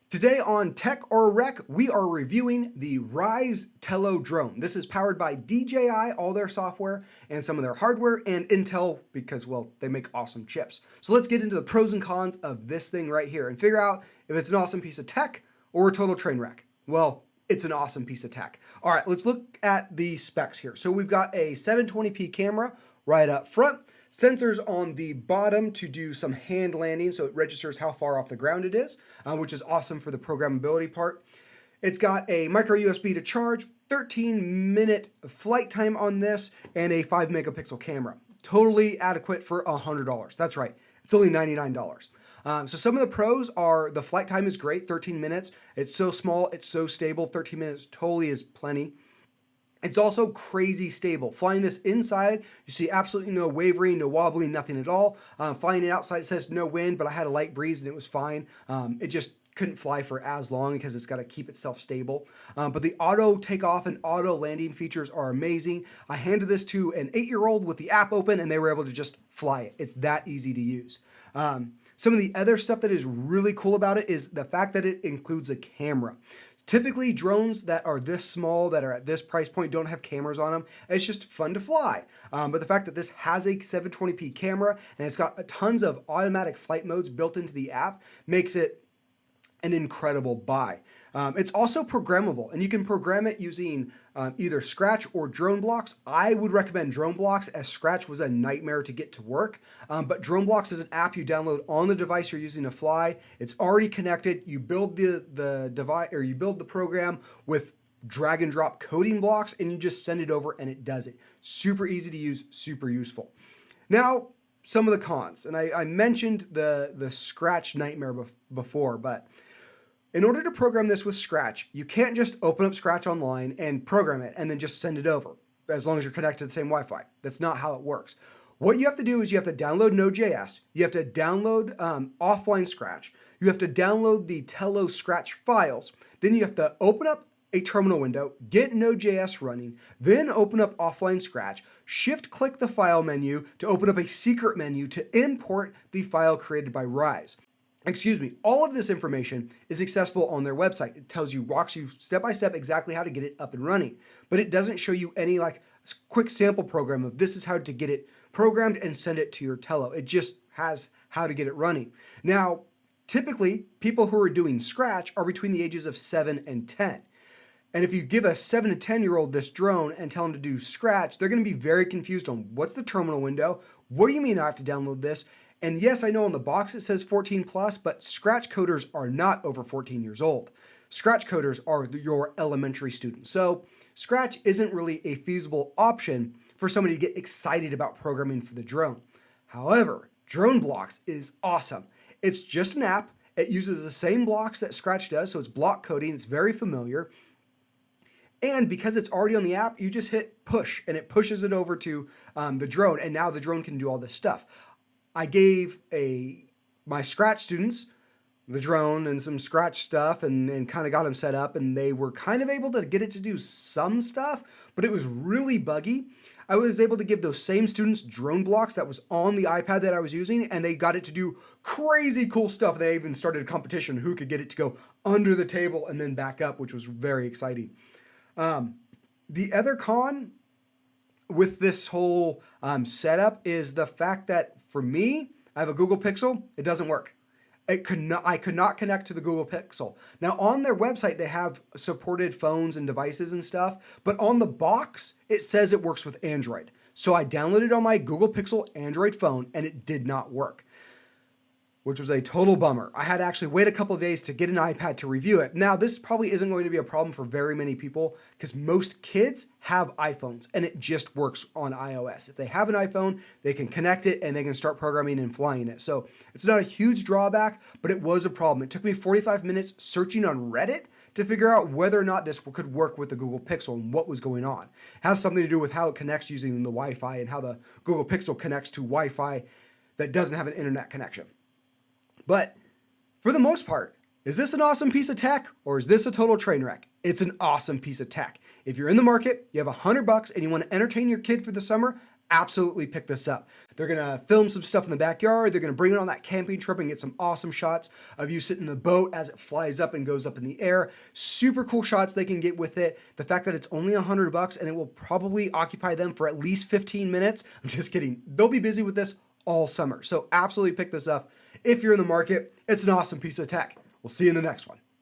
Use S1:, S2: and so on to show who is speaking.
S1: Today on Tech or Wreck, we are reviewing the Rise Tello drone. This is powered by DJI, all their software, and some of their hardware, and Intel because, well, they make awesome chips. So let's get into the pros and cons of this thing right here and figure out if it's an awesome piece of tech or a total train wreck. Well, it's an awesome piece of tech. All right, let's look at the specs here. So we've got a 720p camera right up front. Sensors on the bottom to do some hand landing, so it registers how far off the ground it is, which is awesome for the programmability part. It's got a micro USB to charge, 13-minute flight time on this, and a 5 megapixel camera. Totally adequate for $100. That's right, it's only $99. So some of the pros are the flight time is great, 13 minutes. It's so small, it's so stable, 13 minutes totally is plenty. It's also crazy stable. Flying this inside, you see absolutely no wavering, no wobbling, nothing at all. Flying it outside, it says no wind, but I had a light breeze and it was fine. It just couldn't fly for as long because it's got to keep itself stable. But the auto takeoff and auto landing features are amazing. I handed this to an 8-year-old with the app open and they were able to just fly it. It's that easy to use. Some of the other stuff that is really cool about it is the fact that it includes a camera. Typically, drones that are this small, that are at this price point, don't have cameras on them. It's just fun to fly. But the fact that this has a 720p camera and it's got tons of automatic flight modes built into the app makes it an incredible buy. It's also programmable, and you can program it using either Scratch or Drone Blocks. I would recommend Drone Blocks, as Scratch was a nightmare to get to work. But Drone Blocks is an app you download on the device you're using to fly. It's already connected. You build the device, or you build the program with drag and drop coding blocks, and you just send it over and it does it. Super easy to use, super useful. Now, some of the cons, and I mentioned the Scratch nightmare before, but in order to program this with Scratch, you can't just open up Scratch online and program it and then just send it over, as long as you're connected to the same Wi-Fi. That's not how it works. What you have to do is you have to download Node.js, you have to download offline Scratch, you have to download the Tello Scratch files, then you have to open up a terminal window, get Node.js running, then open up offline Scratch, shift-click the file menu to open up a secret menu to import the file created by Rise. Excuse me, all of this information is accessible on their website. It walks you step by step exactly how to get it up and running, but it doesn't show you any like quick sample program of this is how to get it programmed and send it to your Tello. It just has how to get it running. Now, typically people who are doing Scratch are between the ages of 7 and 10. And if you give a 7 to 10-year-old this drone and tell them to do Scratch, they're going to be very confused on what's the terminal window? What do you mean I have to download this? And yes, I know on the box it says 14 plus, but Scratch coders are not over 14 years old. Scratch coders are your elementary students. So Scratch isn't really a feasible option for somebody to get excited about programming for the drone. However, Drone Blocks is awesome. It's just an app. It uses the same blocks that Scratch does, so it's block coding. It's very familiar. And because it's already on the app, you just hit push and it pushes it over to the drone, and now the drone can do all this stuff. I gave my Scratch students the drone and some Scratch stuff and kind of got them set up, and they were kind of able to get it to do some stuff, but it was really buggy. I was able to give those same students Drone Blocks that was on the iPad that I was using, and they got it to do crazy cool stuff. They even started a competition who could get it to go under the table and then back up, which was very exciting. The other con with this whole setup is the fact that for me, I have a Google Pixel, it doesn't work. I could not connect to the Google Pixel. Now on their website, they have supported phones and devices and stuff, but on the box, it says it works with Android. So I downloaded on my Google Pixel Android phone and it did not work, which was a total bummer. I had to actually wait a couple of days to get an iPad to review it. Now, this probably isn't going to be a problem for very many people because most kids have iPhones and it just works on iOS. If they have an iPhone, they can connect it and they can start programming and flying it. So it's not a huge drawback, but it was a problem. It took me 45 minutes searching on Reddit to figure out whether or not this could work with the Google Pixel and what was going on. It has something to do with how it connects using the Wi-Fi and how the Google Pixel connects to Wi-Fi that doesn't have an internet connection. But for the most part, is this an awesome piece of tech or is this a total train wreck? It's an awesome piece of tech. If you're in the market, you have $100 and you want to entertain your kid for the summer, absolutely pick this up. They're gonna film some stuff in the backyard. They're gonna bring it on that camping trip and get some awesome shots of you sitting in the boat as it flies up and goes up in the air. Super cool shots they can get with it. The fact that it's only $100 and it will probably occupy them for at least 15 minutes. I'm just kidding. They'll be busy with this all summer. So absolutely pick this up if you're in the market. It's an awesome piece of tech. We'll see you in the next one.